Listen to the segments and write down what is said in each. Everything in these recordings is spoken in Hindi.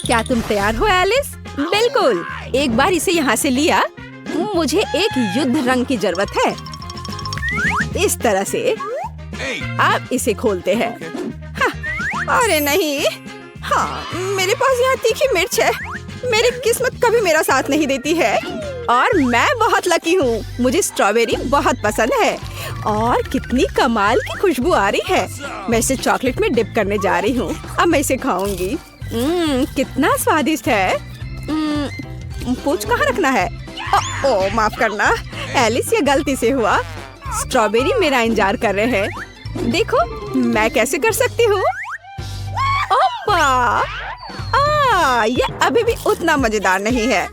क्या तुम तैयार हो एलिस? बिल्कुल। एक बार इसे यहाँ से लिया, मुझे एक युद्ध रंग की जरूरत है। इस तरह से आप इसे खोलते हैं। हाँ, अरे नहीं। हाँ, मेरे पास यहाँ तीखी मिर्च है। मेरी किस्मत कभी मेरा साथ नहीं देती है और मैं बहुत लकी हूँ। मुझे स्ट्रॉबेरी बहुत पसंद है और कितनी कमाल की खुशबू आ रही है। मैं इसे चॉकलेट में डिप करने जा रही हूँ। अब मैं इसे खाऊंगी। कितना स्वादिष्ट है। पूंछ कहाँ रखना है? ओ, माफ करना एलिस, ये गलती से हुआ। स्ट्रॉबेरी मेरा इंतजार कर रहे हैं। देखो मैं कैसे कर सकती हूँ। ओपा! ये अभी भी उतना मजेदार नहीं है।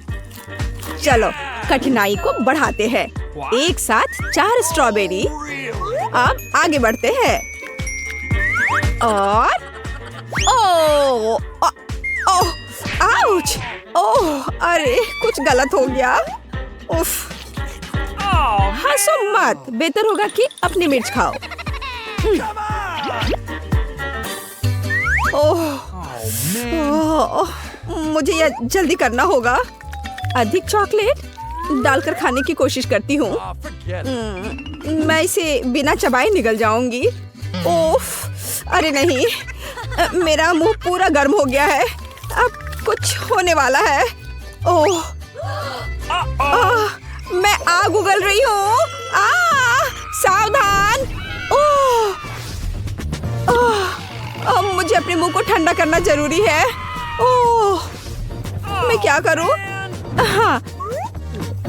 चलो कठिनाई को बढ़ाते हैं। एक साथ 4 स्ट्रॉबेरी। अब आगे बढ़ते हैं और आउच! ओह, अरे कुछ गलत हो गया। उफ! हंसो मत, बेहतर होगा कि अपनी मिर्च खाओ। ओह, मुझे यह जल्दी करना होगा। अधिक चॉकलेट डालकर खाने की कोशिश करती हूँ। मैं इसे बिना चबाए निगल जाऊंगी। ओफ! अरे नहीं, मेरा मुंह पूरा गर्म हो गया है। अब कुछ होने वाला है। ओह! मैं आग उगल रही हूँ। सावधान! मुझे अपने मुंह को ठंडा करना जरूरी है। ओह! मैं क्या करूँ? हाँ,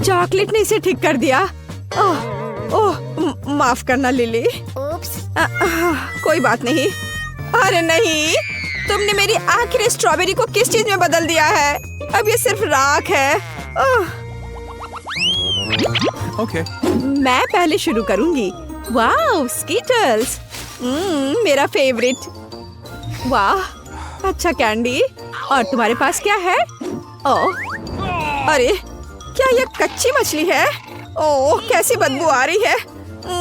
चॉकलेट ने इसे ठीक कर दिया। माफ करना लिली। कोई बात नहीं। अरे नहीं, तुमने मेरी आखिरी स्ट्रॉबेरी को किस चीज में बदल दिया है? अब ये सिर्फ राख है। Okay. मैं पहले शुरू करूंगी। वाह, स्कीटल्स, मेरा फेवरेट। वाह, अच्छा कैंडी। और तुम्हारे पास क्या है? ओह, अरे क्या ये कच्ची मछली है? ओह, कैसी बदबू आ रही है।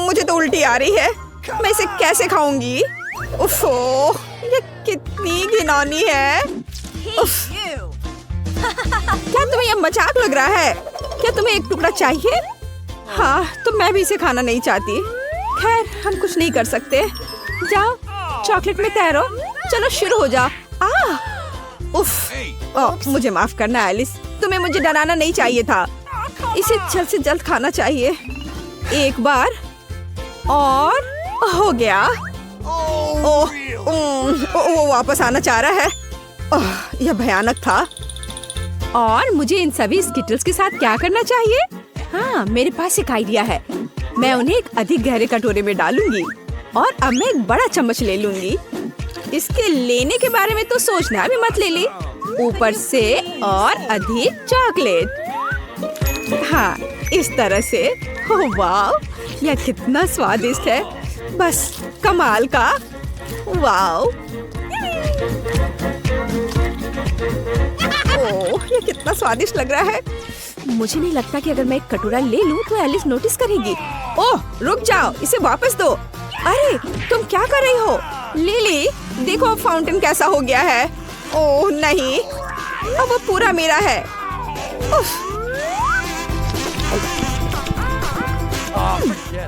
मुझे तो उल्टी आ रही है। मैं इसे कैसे खाऊंगी? उफ, ये कितनी घिनौनी है। उफ, क्या तुम्हें यह मजाक लग रहा है? क्या तुम्हें एक टुकड़ा चाहिए? हाँ, तो मैं भी इसे खाना नहीं चाहती। खैर, हम कुछ नहीं कर सकते। जाओ, चॉकलेट में तैरो। चलो शुरू हो जाओ। उफ! मुझे माफ करना एलिस, तुम्हें मुझे डराना नहीं चाहिए था। इसे जल्द से जल्द खाना चाहिए। एक बार और हो गया। वो वापस आना चाह रहा है। यह भयानक था। और मुझे इन सभी स्किटल्स के साथ क्या करना चाहिए? हाँ, मेरे पास एक आइडिया है। मैं उन्हें एक अधिक गहरे कटोरे में डालूंगी और अब मैं एक बड़ा चम्मच ले लूंगी। इसके लेने के बारे में तो सोचना भी मत लिली। ऊपर से और अधिक चॉकलेट। हाँ, इस तरह से। ओह वाह, यह कितना स्वादिष्ट है। बस कमाल का। वाह, ओह, यह कितना स्वादिष्ट लग रहा है। मुझे नहीं लगता कि अगर मैं एक कटोरा ले लूं तो एलिस नोटिस करेगी। ओह, रुक जाओ, इसे वापस दो। अरे तुम क्या कर रही हो? लिली, देखो फाउंटेन कैसा हो गया है। ओह नहीं, अब वो पूरा मेरा है। उफ।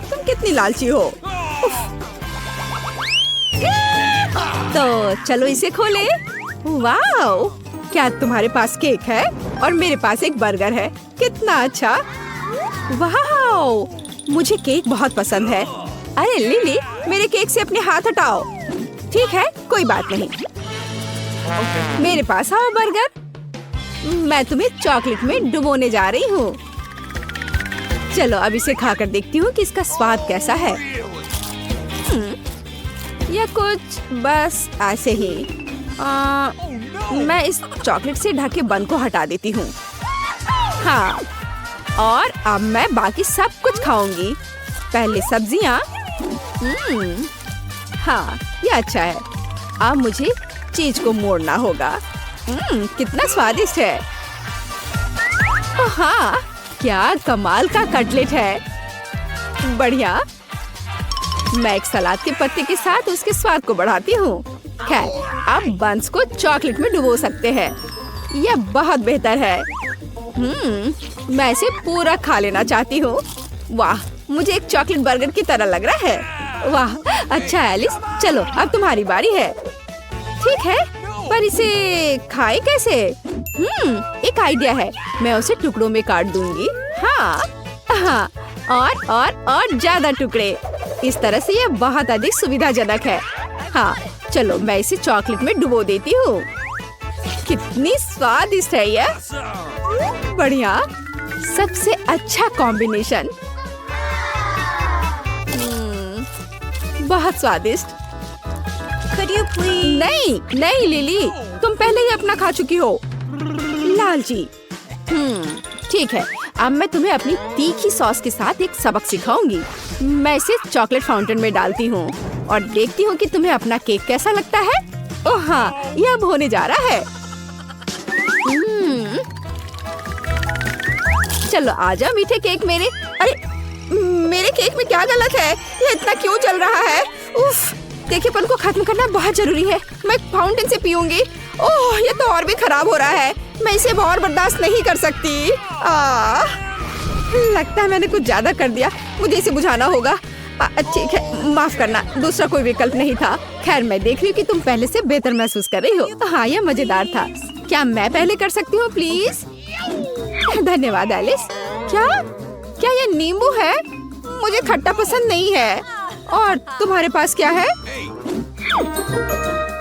तुम कितनी लालची हो। उफ। तो चलो इसे खोले। वाओ, क्या तुम्हारे पास केक है और मेरे पास एक बर्गर है? कितना अच्छा। वाओ, मुझे केक बहुत पसंद है। अरे लिली, मेरे केक से अपने हाथ हटाओ। ठीक है, कोई बात नहीं। मेरे पास आओ बर्गर। मैं तुम्हें चॉकलेट में डुबोने जा रही हूँ। चलो अब इसे खाकर देखती हूँ कि इसका स्वाद कैसा है। या कुछ बस ऐसे ही। मैं इस चॉकलेट से ढके बन को हटा देती हूँ। हाँ, और अब मैं बाकी सब कुछ खाऊंगी। पहले सब्जियाँ। हाँ, ये अच्छा है। अब मुझे चीज को मोड़ना होगा। कितना स्वादिष्ट है। हाँ, क्या कमाल का कटलेट है। बढ़िया। मैं एक सलाद के पत्ते के साथ उसके स्वाद को बढ़ाती हूँ। खैर, अब बंस को चॉकलेट में डुबो सकते हैं। यह बहुत बेहतर है। मैं इसे पूरा खा लेना चाहती हूँ। वाह, मुझे एक चॉकलेट बर्गर की तरह लग रहा है। वाह, अच्छा एलिस, चलो अब तुम्हारी बारी है। ठीक है, पर इसे खाए कैसे? एक आइडिया है, मैं उसे टुकड़ों में काट दूंगी। हाँ, और ज्यादा टुकड़े। इस तरह से यह बहुत अधिक सुविधाजनक है। हाँ, चलो मैं इसे चॉकलेट में डुबो देती हूँ। कितनी स्वादिष्ट है यह। बढ़िया, सबसे अच्छा कॉम्बिनेशन। बहुत स्वादिष्ट। Could you please? नहीं लिली, तुम पहले ही अपना खा चुकी हो। लालची। ठीक है, अब मैं तुम्हें अपनी तीखी सॉस के साथ एक सबक सिखाऊंगी। मैं इसे चॉकलेट फाउंटेन में डालती हूँ और देखती हूँ कि तुम्हें अपना केक कैसा लगता है। ओह हाँ, यह अब होने जा रहा है। चलो आजा मीठे केक मेरे। अरे, मेरे केक में क्या गलत है? ये इतना क्यों चल रहा है? उफ, तीखेपन को खत्म करना बहुत जरूरी है। मैं फाउंटेन से पीऊंगी। ओह, ये तो और भी खराब हो रहा है। मैं इसे और बर्दाश्त नहीं कर सकती। लगता है मैंने कुछ ज्यादा कर दिया। मुझे इसे बुझाना होगा। ठीक है, माफ करना, दूसरा कोई विकल्प नहीं था। खैर, मैं देख रही हूँ कि तुम पहले से बेहतर महसूस कर रही हो। हाँ, यह मजेदार था। क्या मैं पहले कर सकती हूँ प्लीज? धन्यवाद एलिस। क्या ये नींबू है? मुझे खट्टा पसंद नहीं है। और तुम्हारे पास क्या है?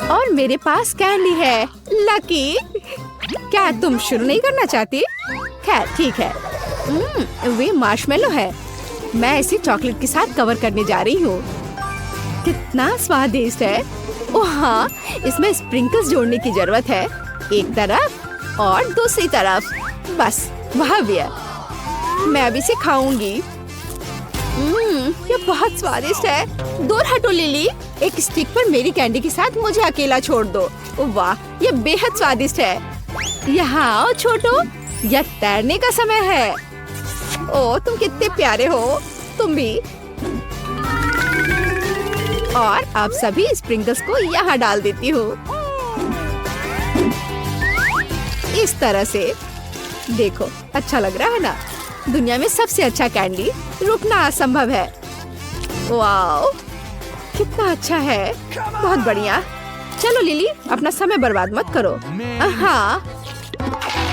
और मेरे पास कैंडी है। लकी, क्या तुम शुरू नहीं करना चाहती? खैर ठीक है। वे मार्शमेलो है। मैं इसे चॉकलेट के साथ कवर करने जा रही हूँ। कितना स्वादिष्ट है। ओह हाँ, इसमें स्प्रिंकल्स जोड़ने की जरूरत है। एक तरफ और दूसरी तरफ। बस, वाह भैया, मैं अभी इसे खाऊंगी। ये बहुत स्वादिष्ट है। दूर हटो लिली, एक स्टिक पर मेरी कैंडी के साथ मुझे अकेला छोड़ दो। वाह, ये बेहद स्वादिष्ट है। यहाँ आओ छोटो, यह तैरने का समय है। ओह, तुम कितने प्यारे हो। तुम भी। और अब सभी स्प्रिंकल्स को यहाँ डाल देती हूँ। इस तरह से देखो, अच्छा लग रहा है ना? दुनिया में सबसे अच्छा कैंडी, रुकना असंभव है। वाओ, कितना अच्छा है। बहुत बढ़िया। चलो लिली, अपना समय बर्बाद मत करो। हाँ।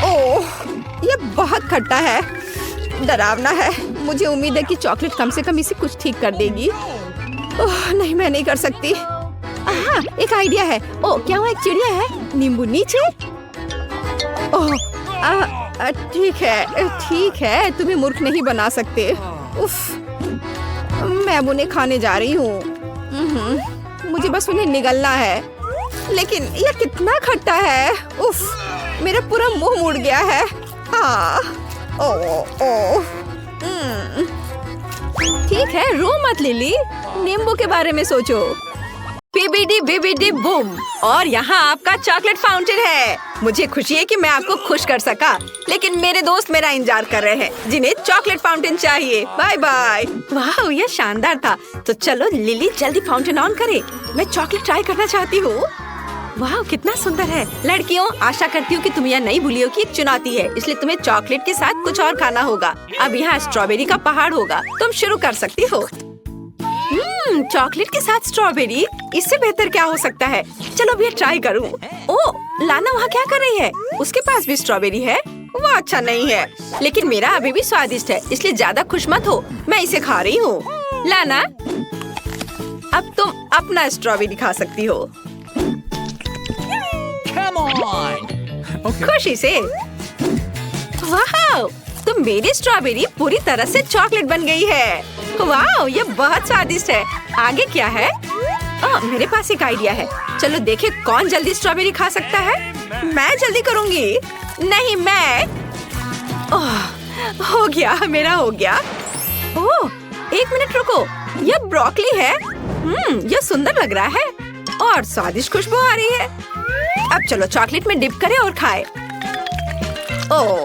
ओह, ये बहुत खट्टा है, डरावना है। मुझे उम्मीद है कि चॉकलेट कम से कम इसे कुछ ठीक कर देगी। ओह नहीं, मैं नहीं कर सकती। हाँ, एक आइडिया है। ओह, क्या वहाँ एक चिड़िया है? नींबू नीचे। ओह, ठीक है, तुम्हें मूर्ख नहीं बना सकते। उफ, मैं अब उन्हें खाने जा रही हूँ। मुझे बस उन्हें निगलना है। लेकिन यह कितना खट्टा है। उफ, मेरा पूरा मुंह मुड़ गया है। हाँ। ओह। ठीक है, रो मत लिली, नींबू के बारे में सोचो। बीबीडी बीबीडी बूम, और यहाँ आपका चॉकलेट फाउंटेन है। मुझे खुशी है कि मैं आपको खुश कर सका, लेकिन मेरे दोस्त मेरा इंतजार कर रहे हैं, जिन्हें चॉकलेट फाउंटेन चाहिए। Bye bye. वाह, यह शानदार था। तो चलो लिली, जल्दी फाउंटेन ऑन करे। मैं चॉकलेट ट्राई करना चाहती हूँ। वाह, कितना सुंदर है। लड़कियों, आशा करती हूँ कि तुम यह नहीं भूली हो कि एक चुनौती है, इसलिए तुम्हें चॉकलेट के साथ कुछ और खाना होगा। अब यहाँ स्ट्रॉबेरी का पहाड़ होगा। तुम शुरू कर सकती हो। चॉकलेट के साथ स्ट्रॉबेरी, इससे बेहतर क्या हो सकता है? चलो अब ये ट्राई करूँ। ओह, लाना वहाँ क्या कर रही है? उसके पास भी स्ट्रॉबेरी है। वो अच्छा नहीं है, लेकिन मेरा अभी भी स्वादिष्ट है, इसलिए ज्यादा खुश मत हो। मैं इसे खा रही हूँ। लाना, अब तुम अपना स्ट्रॉबेरी खा सकती हो। खुशी से। वाह, तो मेरी स्ट्रॉबेरी पूरी तरह से चॉकलेट बन गई है। वाह, ये बहुत स्वादिष्ट है। आगे क्या है? मेरे पास एक आइडिया है। चलो देखें कौन जल्दी स्ट्रॉबेरी खा सकता है। मैं जल्दी करूंगी। नहीं, मैं। हो गया, मेरा हो गया। ओह, एक मिनट रुको, यह ब्रोकली है। यह सुंदर लग रहा है और स्वादिष्ट खुशबू आ रही है। अब चलो चॉकलेट में डिप करें और खाएं। ओह,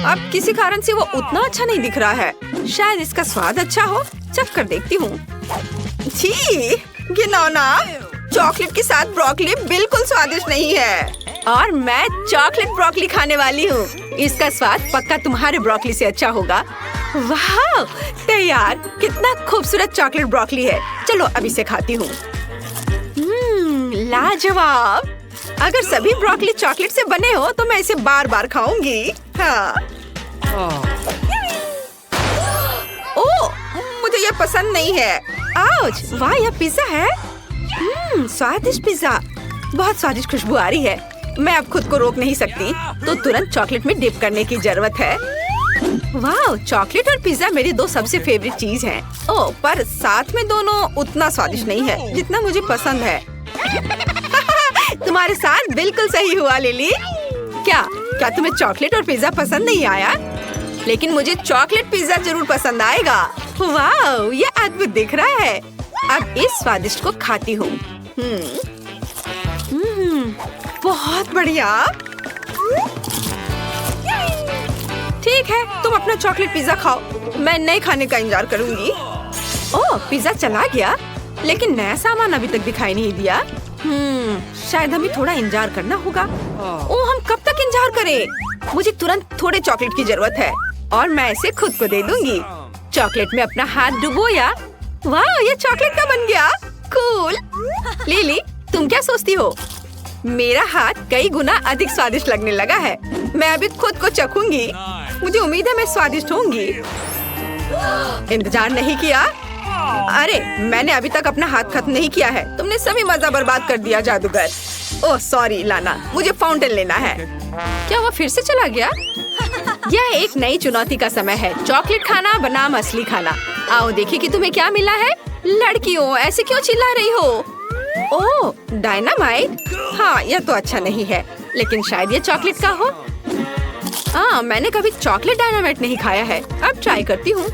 अब किसी कारण से वो उतना अच्छा नहीं दिख रहा है। शायद इसका स्वाद अच्छा हो। चख कर देखती हूँ। छी, घिनौना। चॉकलेट के साथ ब्रोकली बिल्कुल स्वादिष्ट नहीं है। और मैं चॉकलेट ब्रोकली खाने वाली हूँ। इसका स्वाद पक्का तुम्हारे ब्रोकली से अच्छा होगा। वाह, तैयार। कितना खूबसूरत चॉकलेट ब्रोकली है। चलो अब इसे खाती हूँ। लाजवाब। अगर सभी ब्रोकली चॉकलेट से बने हो तो मैं इसे बार बार खाऊंगी। हाँ। ओह, मुझे ये पसंद नहीं है। आउच, वाह, यह पिज्जा है। स्वादिष्ट पिज्जा। बहुत स्वादिष्ट खुशबू आ रही है। मैं अब खुद को रोक नहीं सकती, तो तुरंत चॉकलेट में डिप करने की जरूरत है। वाह, चॉकलेट और पिज्जा मेरी दो सबसे फेवरेट चीज हैं। ओह, पर साथ में दोनों उतना स्वादिष्ट नहीं है जितना मुझे पसंद है। तुम्हारे साथ बिल्कुल सही हुआ लिली। क्या तुम्हें चॉकलेट और पिज्जा पसंद नहीं आया? लेकिन मुझे चॉकलेट पिज्जा जरूर पसंद आएगा। वाह, ये अद्भुत दिख रहा है। अब इस स्वादिष्ट को खाती हूँ। बहुत बढ़िया। ठीक है, तुम अपना चॉकलेट पिज्जा खाओ। मैं नए खाने का इंतजार करूंगी। ओह, पिज्जा चला गया, लेकिन नया सामान अभी तक दिखाई नहीं दिया। शायद हमें थोड़ा इंतजार करना होगा। ओह, हम कब तक इंतजार करें? मुझे तुरंत थोड़े चॉकलेट की जरूरत है और मैं इसे खुद को दे दूंगी। चॉकलेट में अपना हाथ डुबोया। वाह, ये चॉकलेट का बन गया। कूल। लिली, तुम क्या सोचती हो? मेरा हाथ कई गुना अधिक स्वादिष्ट लगने लगा है। मैं अभी खुद को चखूंगी। मुझे उम्मीद है मैं स्वादिष्ट होंगी। इंतजार नहीं किया? अरे, मैंने अभी तक अपना हाथ खत्म नहीं किया है। तुमने सभी मजा बर्बाद कर दिया जादूगर। ओह सॉरी लाना, मुझे फाउंटेन लेना है। क्या वो फिर से चला गया? यह एक नई चुनौती का समय है। चॉकलेट खाना बनाम असली खाना। आओ देखिए कि तुम्हें क्या मिला है। लड़कियों, ऐसे क्यों चिल्ला रही हो? ओह, डायनामाइट। हाँ, यह तो अच्छा नहीं है, लेकिन शायद ये चॉकलेट का हो। हाँ, मैंने कभी चॉकलेट डायनामाइट नहीं खाया है। अब ट्राई करती हूँ।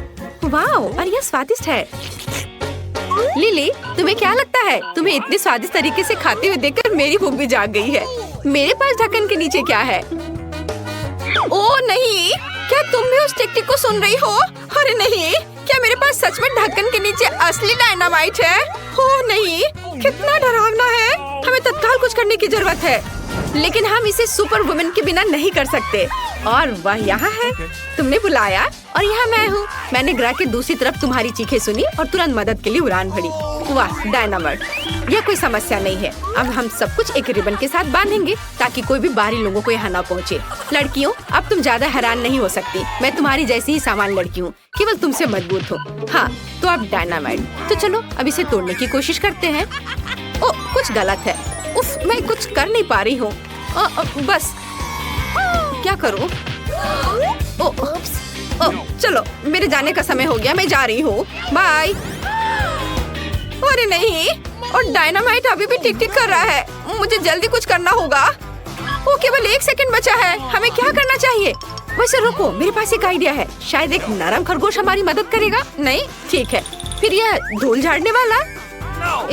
वाह, और यह स्वादिष्ट है। लिली, तुम्हें क्या लगता है? तुम्हें इतने स्वादिष्ट तरीके से खाते हुए देखकर मेरी भूख भी जाग गई है। मेरे पास ढक्कन के नीचे क्या है? ओह नहीं, क्या तुम भी उस टिक टिक को सुन रही हो? अरे नहीं, क्या मेरे पास सच में ढक्कन के नीचे असली डायनामाइट है? ओह नहीं, कितना डरावना है। हमें तत्काल कुछ करने की जरूरत है, लेकिन हम इसे सुपर वुमेन के बिना नहीं कर सकते। और वह यहाँ है। तुमने बुलाया और यहाँ मैं हूँ। मैंने ग्रह के दूसरी तरफ तुम्हारी चीखें सुनी और तुरंत मदद के लिए उड़ान भरी। वाह डायनामाइट, यह कोई समस्या नहीं है। अब हम सब कुछ एक रिबन के साथ बांधेंगे ताकि कोई भी बाहरी लोगों को यहाँ न पहुँचे। लड़कियों, अब तुम ज्यादा हैरान नहीं हो सकती। मैं तुम्हारी जैसी ही सामान्य लड़की हूँ, केवल तुमसे मजबूत हो। हाँ, तो अब डायनामाइट। तो चलो अब इसे तोड़ने की कोशिश करते हैं। ओह, कुछ गलत है। उफ, मैं कुछ कर नहीं पा रही हूँ। बस क्या करूँ? चलो, मेरे जाने का समय हो गया। मैं जा रही हूँ। बाय। अरे नहीं, और डायनामाइट अभी भी टिक टिक कर रहा है। मुझे जल्दी कुछ करना होगा। वो केवल 1 सेकंड बचा है। हमें क्या करना चाहिए? वैसे रुको, मेरे पास एक आइडिया है। शायद एक नरम खरगोश हमारी मदद करेगा। नहीं, ठीक है। फिर यह धूल झाड़ने वाला?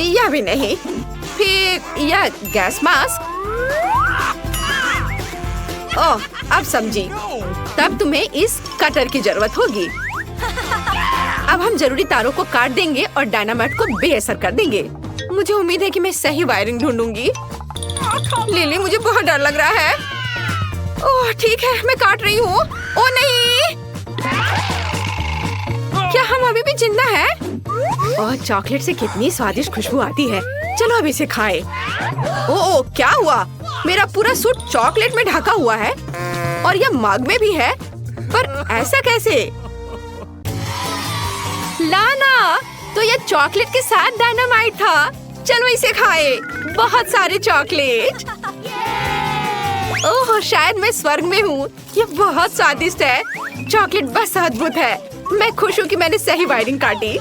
यह भी नहीं। फिर यह गैस मास्क? ओह, अब समझी। तब तुम्हें इस कटर की जरूरत होगी। अब हम जरूरी तारों को काट देंगे और डायनामाइट को बेअसर कर देंगे। मुझे उम्मीद है कि मैं सही वायरिंग ढूंढूंगी। लिली, मुझे बहुत डर लग रहा है। ओह ठीक है, मैं काट रही हूँ। ओह नहीं, क्या हम अभी भी जिंदा हैं? ओह, चॉकलेट से कितनी स्वादिष्ट खुशबू आती है। चलो अब इसे खाएं। ओह, क्या हुआ? मेरा पूरा सूट चॉकलेट में ढका हुआ है और यह मग में भी है। पर ऐसा कैसे? लाना, तो यह चॉकलेट के साथ डायनामाइट था। चलो इसे खाएं। बहुत सारे चॉकलेट। ओह, शायद मैं स्वर्ग में हूँ। ये बहुत स्वादिष्ट है। चॉकलेट बस अद्भुत है। मैं खुश हूँ कि मैंने सही वायरिंग काटी।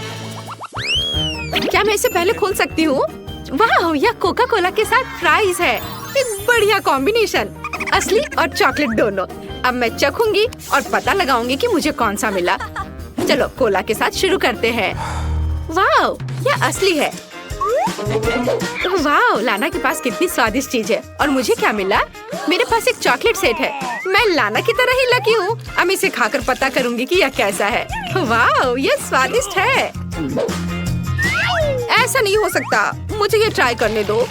क्या मैं इसे पहले खोल सकती हूँ? वाह, यह कोका कोला के साथ फ्राइज है। एक बढ़िया कॉम्बिनेशन, असली और चॉकलेट दोनों। अब मैं चखूंगी और पता लगाऊंगी कि मुझे कौन सा मिला। चलो कोला के साथ शुरू करते हैं। वाह, यह असली है। वाह, लाना के पास कितनी स्वादिष्ट चीज है। और मुझे क्या मिला? मेरे पास एक चॉकलेट सेट है। मैं लाना की तरह ही लकी हूँ। अब इसे खाकर पता करूंगी कि यह कैसा है। वाह, यह स्वादिष्ट है। ऐसा नहीं हो सकता, मुझे ये ट्राई करने दो।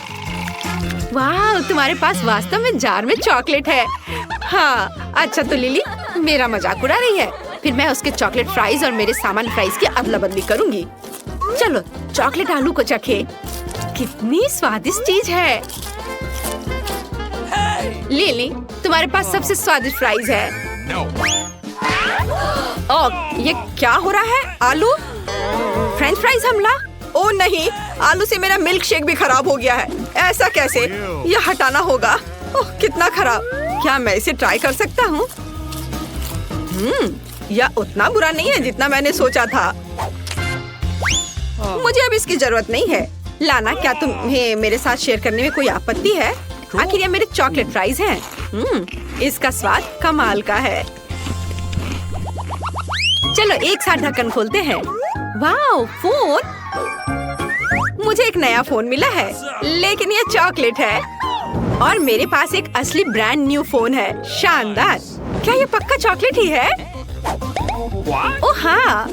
वाह, तुम्हारे पास वास्तव में जार में चॉकलेट है। हाँ, अच्छा तो लिली मेरा मजाक उड़ा रही है। फिर मैं उसके चॉकलेट फ्राइज और मेरे सामान फ्राइज की अदला बदली करूंगी। चलो चॉकलेट आलू को चखे। कितनी स्वादिष्ट चीज है। लिली, तुम्हारे पास सबसे स्वादिष्ट फ्राइज है। ओह, ये क्या हो रहा है? आलू फ्रेंच फ्राइज हमला। ओ नहीं, आलू से मेरा मिल्क शेक भी खराब हो गया है। ऐसा कैसे? यह हटाना होगा। ओह कितना खराब। क्या मैं इसे ट्राई कर सकता हूँ? यह उतना बुरा नहीं है जितना मैंने सोचा था। मुझे अब इसकी जरूरत नहीं है। लाना, क्या तुम्हें मेरे साथ शेयर करने में कोई आपत्ति है? आखिर ये मेरे चॉकलेट फ्राइज हैं। इसका स्वाद कमाल का है। चलो एक साथ ढक्कन खोलते हैं। वाह, फोन! मुझे एक नया फोन मिला है, लेकिन ये चॉकलेट है। और मेरे पास एक असली ब्रांड न्यू फोन है। शानदार। क्या ये पक्का चॉकलेट ही है? ओह हाँ।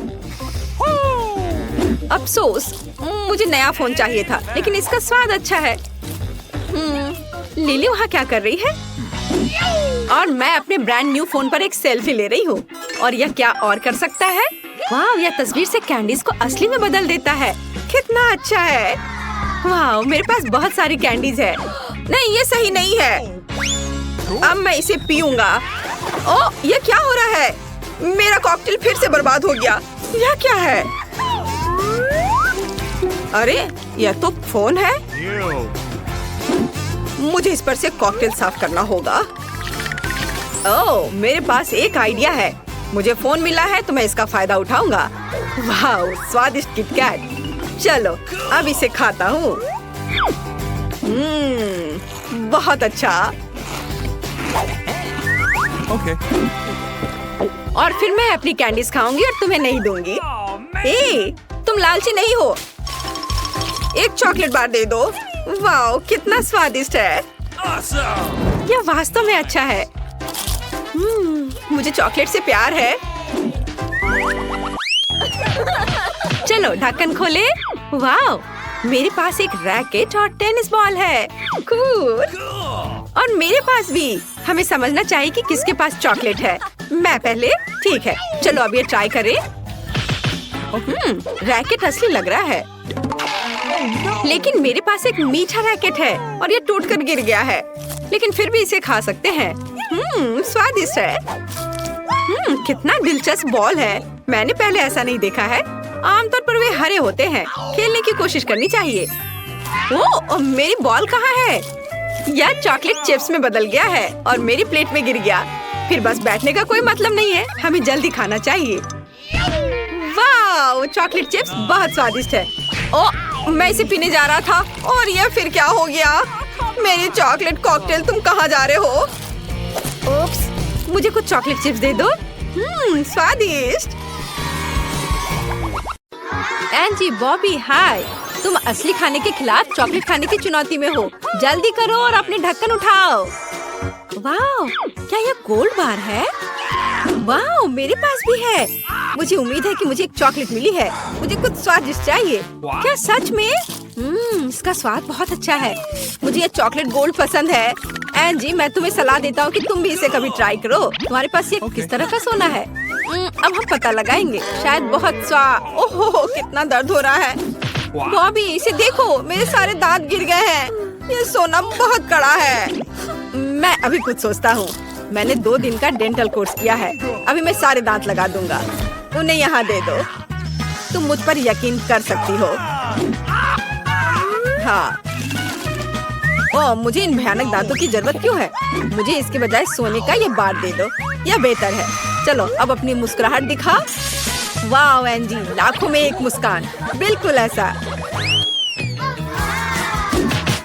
अफसोस, मुझे नया फोन चाहिए था, लेकिन इसका स्वाद अच्छा है। लिली वहाँ क्या कर रही है? और मैं अपने ब्रांड न्यू फोन पर एक सेल्फी ले रही हूँ। और यह क्या और कर सकता है? वाह, यह तस्वीर से कैंडीज को असली में बदल देता है। कितना अच्छा है। वाह, मेरे पास बहुत सारी कैंडीज है। नहीं, ये सही नहीं है। अब मैं इसे पीऊंगा। ओह, ये क्या हो रहा है? मेरा कॉकटेल फिर से बर्बाद हो गया। यह क्या है? अरे, यह तो फोन है। मुझे इस पर से कॉकटेल साफ करना होगा। ओह, मेरे पास एक आइडिया है। मुझे फोन मिला है तो मैं इसका फायदा उठाऊंगा। वाह, स्वादिष्ट किटकैट। चलो अब इसे खाता हूँ। बहुत अच्छा। Okay. और फिर मैं अपनी कैंडीज खाऊंगी और तुम्हें नहीं दूंगी। ए, तुम लालची नहीं हो। एक चॉकलेट बार दे दो। वाह, कितना स्वादिष्ट है। यह वास्तव में अच्छा है। मुझे चॉकलेट से प्यार है। चलो ढक्कन खोले। वाह, मेरे पास एक रैकेट और टेनिस बॉल है। कूल। और मेरे पास भी। हमें समझना चाहिए कि किसके पास चॉकलेट है। मैं पहले। ठीक है, चलो अब ये ट्राई करें। रैकेट असली लग रहा है, लेकिन मेरे पास एक मीठा रैकेट है और ये टूटकर गिर गया है। लेकिन फिर भी इसे खा सकते हैं। स्वादिष्ट है। कितना दिलचस्प बॉल है। मैंने पहले ऐसा नहीं देखा है। आमतौर पर वे हरे होते हैं। खेलने की कोशिश करनी चाहिए। ओह, मेरी बॉल कहाँ है? यह चॉकलेट चिप्स में बदल गया है और मेरी प्लेट में गिर गया। फिर बस बैठने का कोई मतलब नहीं है। हमें जल्दी खाना चाहिए। वाह, चॉकलेट चिप्स बहुत स्वादिष्ट है। ओह, मैं इसे पीने जा रहा था और यह फिर क्या हो गया? मेरी चॉकलेट कॉकटेल, तुम कहाँ जा रहे हो? ओप्स, मुझे कुछ चॉकलेट चिप्स दे दो। स्वादिष्ट। एंजी, बॉबी, हाय। तुम असली खाने के खिलाफ चॉकलेट खाने की चुनौती में हो। जल्दी करो और अपने ढक्कन उठाओ। वाह, क्या यह गोल्ड बार है? वाह, मेरे पास भी है। मुझे उम्मीद है कि मुझे एक चॉकलेट मिली है। मुझे कुछ स्वादिष्ट चाहिए। क्या सच में? इसका स्वाद बहुत अच्छा है। मुझे ये चॉकलेट गोल्ड पसंद है। एंजी, मैं तुम्हें सलाह देता हूँ कि तुम भी इसे कभी ट्राई करो। तुम्हारे पास ये किस तरह का सोना है? अब हम पता लगाएंगे। शायद बहुत ओहो, कितना दर्द हो रहा है। बॉबी, इसे देखो, मेरे सारे दांत गिर गए हैं। ये सोना बहुत कड़ा है। मैं अभी कुछ सोचता हूँ। मैंने 2 दिन का डेंटल कोर्स किया है। अभी मैं सारे दांत लगा दूंगा। उन्हें यहाँ दे दो। तुम मुझ पर यकीन कर सकती हो। हाँ। ओह, मुझे इन भयानक दांतों की जरूरत क्यों है? मुझे इसके बजाय सोने का ये बार दे दो। यह बेहतर है। चलो अब अपनी मुस्कुराहट दिखा। वाह एंजी, लाखों में एक मुस्कान। बिल्कुल ऐसा।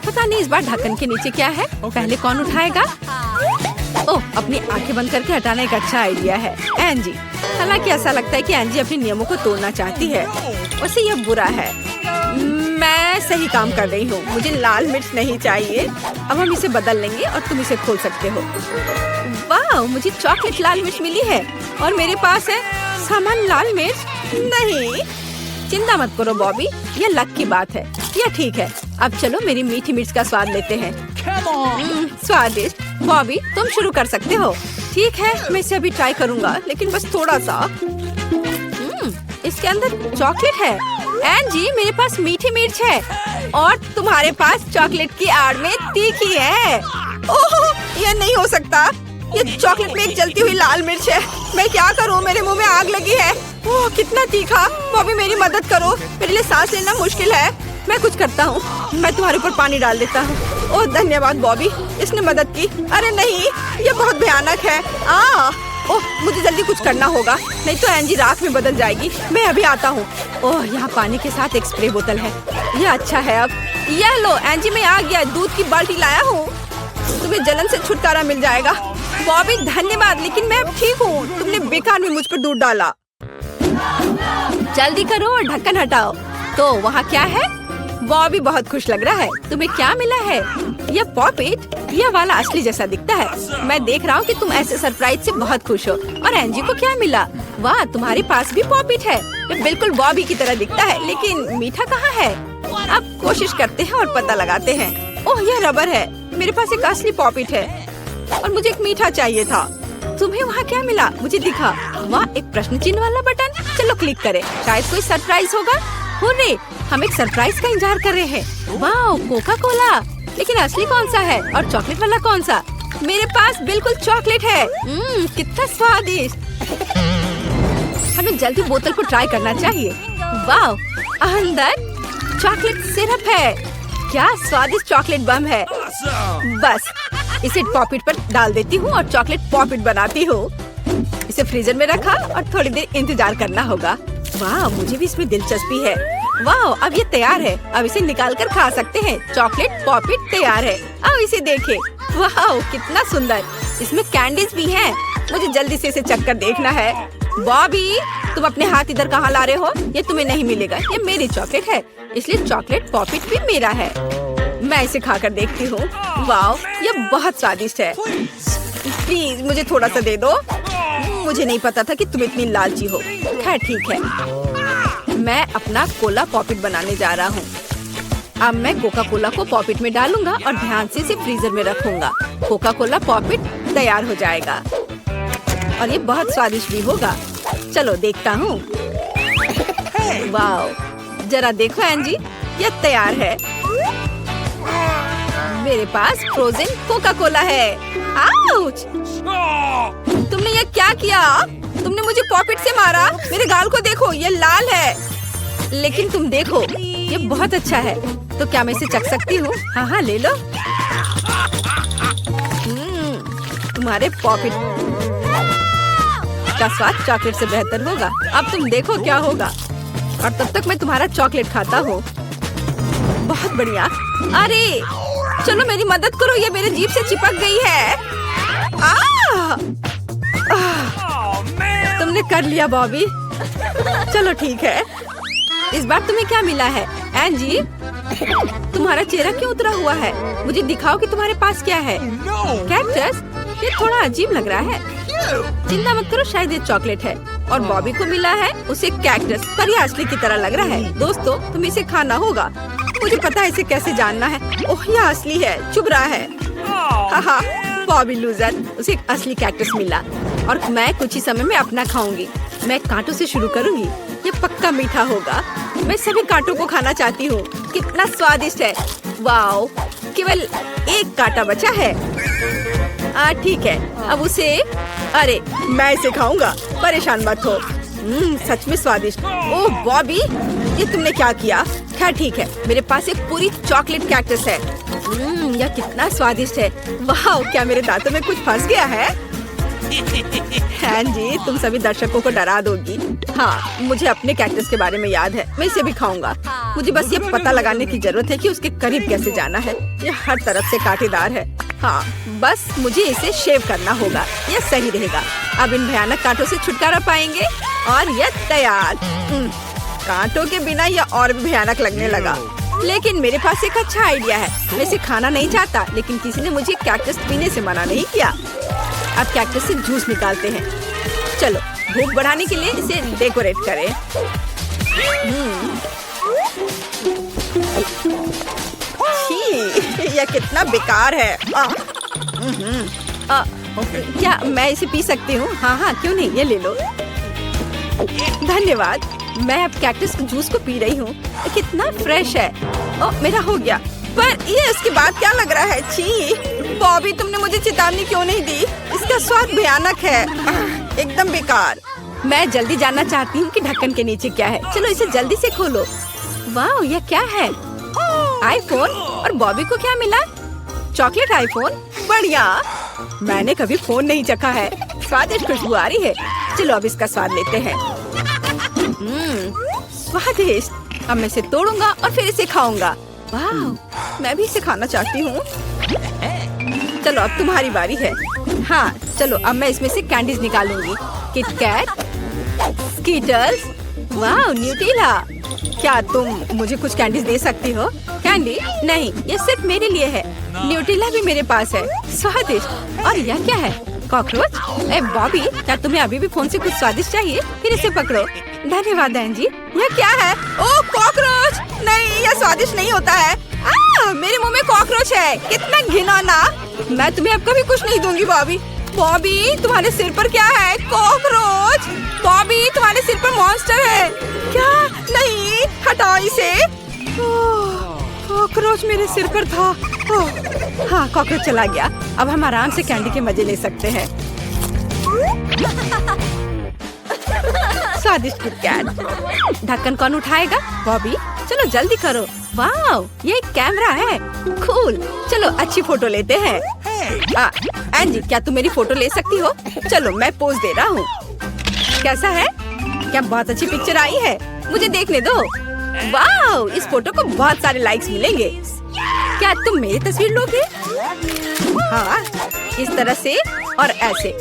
पता नहीं इस बार ढक्कन के नीचे क्या है। पहले कौन उठाएगा? ओह, अपनी आंखें बंद करके हटाना एक अच्छा आइडिया है एंजी। हालांकि ऐसा लगता है कि एंजी अपने नियमों को तोड़ना चाहती है। वैसे यह बुरा है। मैं सही काम कर रही हूँ। मुझे लाल मिर्च नहीं चाहिए। अब हम इसे बदल लेंगे और तुम इसे खोल सकते हो। वाह, मुझे चॉकलेट लाल मिर्च मिली है और मेरे पास है सामान लाल मिर्च। नहीं, चिंता मत करो बॉबी, ये लक की बात है। यह ठीक है। अब चलो मेरी मीठी मिर्च का स्वाद लेते हैं। स्वादिष्ट। बॉबी तुम शुरू कर सकते हो। ठीक है, मैं इसे अभी ट्राई करूंगा, लेकिन बस थोड़ा सा। इसके अंदर चॉकलेट है। एंजी, मेरे पास मीठी मिर्च है और तुम्हारे पास चॉकलेट की आड़ में तीखी है। ओह, यह नहीं हो सकता। ये चॉकलेट में एक जलती हुई लाल मिर्च है। मैं क्या करूं? मेरे मुंह में आग लगी है। ओह, कितना तीखा। बॉबी मेरी मदद करो, मेरे लिए सांस लेना मुश्किल है। मैं कुछ करता हूँ, मैं तुम्हारे ऊपर पानी डाल देता हूँ। ओह धन्यवाद बॉबी, इसने मदद की। अरे नहीं, ये बहुत भयानक है। ओह, मुझे जल्दी कुछ करना होगा, नहीं तो एंजी राख में बदल जाएगी। मैं अभी आता हूँ। ओह, यहाँ पानी के साथ एक स्प्रे बोतल है। यह अच्छा है। अब यह लो एंजी, मैं आ गया। दूध की बाल्टी लाया हूँ, तुम्हें जलन से छुटकारा मिल जाएगा। बॉबी धन्यवाद, लेकिन मैं अब ठीक हूँ। तुमने बेकार में मुझ पर दूध डाला। जल्दी करो और ढक्कन हटाओ। तो वहाँ क्या है? बॉबी बहुत खुश लग रहा है। तुम्हें क्या मिला है? यह पॉपिट, यह वाला असली जैसा दिखता है। मैं देख रहा हूँ कि तुम ऐसे सरप्राइज से बहुत खुश हो। और एंजी को क्या मिला? वाह, तुम्हारे पास भी पॉपिट है। ये बिल्कुल बॉबी की तरह दिखता है, लेकिन मीठा कहाँ है? अब कोशिश करते हैं और पता लगाते हैं। ओह, यह रबर है। मेरे पास एक असली पॉपिट है और मुझे एक मीठा चाहिए था। तुम्हें वहाँ क्या मिला? मुझे दिखा। वाह, एक प्रश्न चिन्ह वाला बटन। चलो क्लिक करें, शायद कोई सरप्राइज होगा। हुर्रे, हम एक सरप्राइज का इंतजार कर रहे हैं। वाह, कोका कोला। लेकिन असली कौन सा है और चॉकलेट वाला कौन सा? मेरे पास बिल्कुल चॉकलेट है। कितना स्वादिष्ट। हमें जल्दी बोतल को ट्राई करना चाहिए। वाह, अंदर चॉकलेट सिरप है। क्या स्वादिष्ट चॉकलेट बम है। बस इसे पॉपिट पर डाल देती हूँ और चॉकलेट पॉपिट बनाती हूँ। इसे फ्रीजर में रखा और थोड़ी देर इंतजार करना होगा। वाह, मुझे भी इसमें दिलचस्पी है। वाह, अब ये तैयार है। अब इसे निकाल कर खा सकते हैं। चॉकलेट पॉपिट तैयार है। अब इसे देखें। वाह, कितना सुंदर। इसमें कैंडीज भी हैं। मुझे जल्दी से इसे चखकर देखना है। बॉबी, तुम अपने हाथ इधर कहाँ ला रहे हो? ये तुम्हें नहीं मिलेगा। ये मेरी चॉकलेट है, इसलिए चॉकलेट पॉपिट भी मेरा है। मैं इसे खाकर देखती हूँ। वाह, ये बहुत स्वादिष्ट है। प्लीज मुझे थोड़ा सा दे दो। मुझे नहीं पता था कि तुम इतनी लालची हो। खैर ठीक है, मैं अपना कोला पॉपिट बनाने जा रहा हूँ। अब मैं कोका कोला को पॉपिट में डालूंगा और ध्यान से इसे फ्रीजर में रखूंगा। कोका कोला पॉपिट तैयार हो जाएगा और ये बहुत स्वादिष्ट भी होगा। चलो देखता हूँ। वाह, जरा देखो एंजी, ये तैयार है। मेरे पास फ्रोजन कोका कोला है। आउच! तुमने ये क्या किया? तुमने मुझे पॉपिट से मारा। मेरे गाल को देखो, ये लाल है। लेकिन तुम देखो, ये बहुत अच्छा है। तो क्या मैं इसे चख सकती हूँ? हाँ, ले लो। तुम्हारे पॉपिट का स्वाद चॉकलेट से बेहतर होगा। अब तुम देखो क्या होगा। और तब तक मैं तुम्हारा चॉकलेट खाता हूँ। बहुत बढ़िया। अरे चलो मेरी मदद करो, ये मेरे जीभ से चिपक गई है। तुमने कर लिया बॉबी। चलो ठीक है। इस बार तुम्हें क्या मिला है? एंजी, तुम्हारा चेहरा क्यों उतरा हुआ है? मुझे दिखाओ कि तुम्हारे पास क्या है। कैक्टस, ये थोड़ा अजीब लग रहा है। चिंता मत करो, शायद ये चॉकलेट है। और बॉबी को मिला है उसे कैक्टस, पर ये असली की तरह लग रहा है। दोस्तों, तुम्हें इसे खाना होगा। मुझे पता है इसे कैसे जानना है। ओह, यह असली है, चुभ रहा है। हाहा, बॉबी लूजर, उसे एक असली कैक्टस मिला और मैं कुछ ही समय में अपना खाऊंगी। मैं कांटों से शुरू करूंगी। ये पक्का मीठा होगा। मैं सभी कांटों को खाना चाहती हूँ। कितना स्वादिष्ट है। वाओ, केवल एक कांटा बचा है। ठीक है, अब उसे, अरे मैं इसे खाऊंगा, परेशान मत हो। सच में स्वादिष्ट। ओह बॉबी, ये तुमने क्या किया? खैर ठीक है, मेरे पास एक पूरी चॉकलेट कैक्टस है। यह कितना स्वादिष्ट है। वाह, क्या मेरे दांतों में कुछ फंस गया है? हाँ जी, तुम सभी दर्शकों को डरा दोगी। हाँ, मुझे अपने कैक्टस के बारे में याद है। मैं इसे भी खाऊंगा। मुझे बस ये पता लगाने की जरूरत है कि उसके करीब कैसे जाना है। ये हर तरफ से कांटेदार है। हाँ, बस मुझे इसे शेव करना होगा। यह सही रहेगा। अब इन भयानक कांटों से छुटकारा पाएंगे और यह तैयार। कांटों के बिना यह और भी भयानक लगने लगा। लेकिन मेरे पास एक अच्छा आइडिया है। मैं इसे खाना नहीं चाहता, लेकिन किसी ने मुझे कैक्टस पीने से मना नहीं किया। अब कैक्टस से जूस निकालते हैं। चलो, भूख बढ़ाने के लिए इसे डेकोरेट करें। छी, यह कितना बेकार है। क्या मैं इसे पी सकती हूँ? हाँ हाँ, क्यों नहीं, ये ले लो। धन्यवाद। मैं अब कैक्टस के जूस को पी रही हूँ। कितना फ्रेश है। ओह, मेरा हो गया। पर ये इसके बाद क्या लग रहा है? छी, बॉबी तुमने मुझे चेतावनी क्यों नहीं दी? इसका स्वाद भयानक है, एकदम बेकार। मैं जल्दी जानना चाहती हूँ कि ढक्कन के नीचे क्या है। चलो इसे जल्दी से खोलो। वाह, यह क्या है? आईफोन। और बॉबी को क्या मिला? Chocolate iPhone. बढ़िया। मैंने कभी फोन नहीं चखा है। स्वादिष्ट खुशबू आ रही है। चलो अब इसका स्वाद लेते हैं। स्वादिष्ट। अब मैं इसे तोड़ूंगा और फिर इसे खाऊंगा। वाह, मैं भी इसे खाना चाहती हूँ। चलो अब तुम्हारी बारी है। हाँ चलो, अब मैं इसमें से कैंडीज निकालूंगी। किटकैट, स्कीटर्स, वाह न्यूटेला। क्या तुम मुझे कुछ कैंडीज दे सकती हो? कैंडी? नहीं, ये सिर्फ मेरे लिए है। न्यूटेला भी मेरे पास है। स्वादिष्ट। और यह क्या है? कॉकरोच? ए बॉबी, क्या तुम्हें अभी भी फोन से कुछ स्वादिष्ट चाहिए? फिर इसे पकड़ो। धन्यवाद एंजी। यह क्या है? ओह, कॉकरोच! नहीं, यह स्वादिष्ट नहीं होता है। मेरे मुंह में कॉकरोच है। कितना घिनौना। मैं तुम्हें अब कभी कुछ नहीं दूंगी बॉबी। बॉबी, तुम्हारे सिर पर क्या है? कॉकरोच। बॉबी, तुम्हारे सिर पर मॉन्स्टर है क्या? नहीं, हटाओ इसे। कॉकरोच मेरे सिर पर था। हाँ, कॉकरोच चला गया। अब हम आराम से कैंडी के मजे ले सकते हैं। स्वादिष्ट किटकैट। ढक्कन कौन उठाएगा? बॉबी, चलो जल्दी करो। वाह, ये एक कैमरा है। कूल। चलो अच्छी फोटो लेते हैं। एंजी, क्या तुम मेरी फोटो ले सकती हो? चलो मैं पोज दे रहा हूँ। कैसा है? क्या बहुत अच्छी पिक्चर आई है? मुझे देखने दो। वाह, इस फोटो को बहुत सारे लाइक्स मिलेंगे। क्या तुम मेरी तस्वीर लोगे? हाँ, इस तरह से और ऐसे।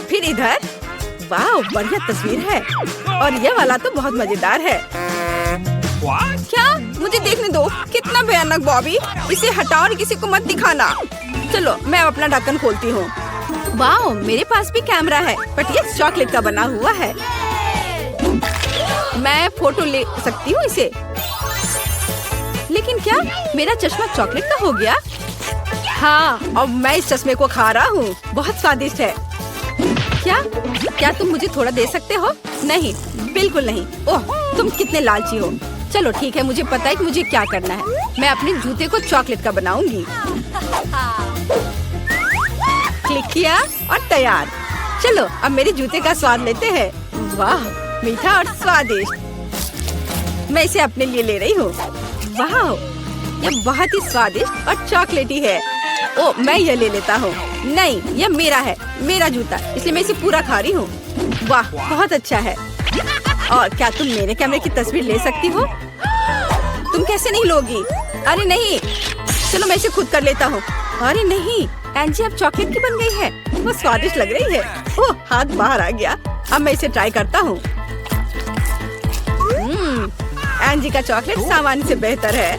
फिर इधर। वाह, बढ़िया तस्वीर है। और यह वाला तो बहुत मजेदार है। क्या? मुझे देखने दो। कितना भयानक बॉबी। इसे हटाओ और किसी को मत दिखाना। चलो मैं अपना ढक्कन खोलती हूँ। वाह, मेरे पास भी कैमरा है, बट ये चॉकलेट का बना हुआ है। मैं फोटो ले सकती हूँ इसे। लेकिन क्या मेरा चश्मा चॉकलेट का हो गया? हाँ, अब मैं इस चश्मे को खा रहा हूँ। बहुत स्वादिष्ट है। क्या तुम मुझे थोड़ा दे सकते हो? नहीं, बिल्कुल नहीं। ओह, तुम कितने लालची हो। चलो ठीक है, मुझे पता है कि मुझे क्या करना है। मैं अपने जूते को चॉकलेट का बनाऊंगी। क्लिक किया और तैयार। चलो अब मेरे जूते का स्वाद लेते हैं। वाह, मीठा और स्वादिष्ट। मैं इसे अपने लिए ले रही हूँ। वाह, ये बहुत ही स्वादिष्ट और चॉकलेटी है। ओ, मैं यह ले लेता हूँ। नहीं, यह मेरा है, मेरा जूता, इसलिए मैं इसे पूरा खा रही हूँ। वाह, बहुत अच्छा है। और क्या तुम मेरे कैमरे की तस्वीर ले सकती हो? तुम कैसे नहीं लोगी? अरे नहीं, चलो मैं इसे खुद कर लेता हूँ। अरे नहीं, एंजी अब चॉकलेट की बन गई है। वो स्वादिष्ट लग रही है। ओह, हाथ बाहर आ गया। अब मैं इसे ट्राई करता हूँ। एंजी का चॉकलेट सामान्य से बेहतर है।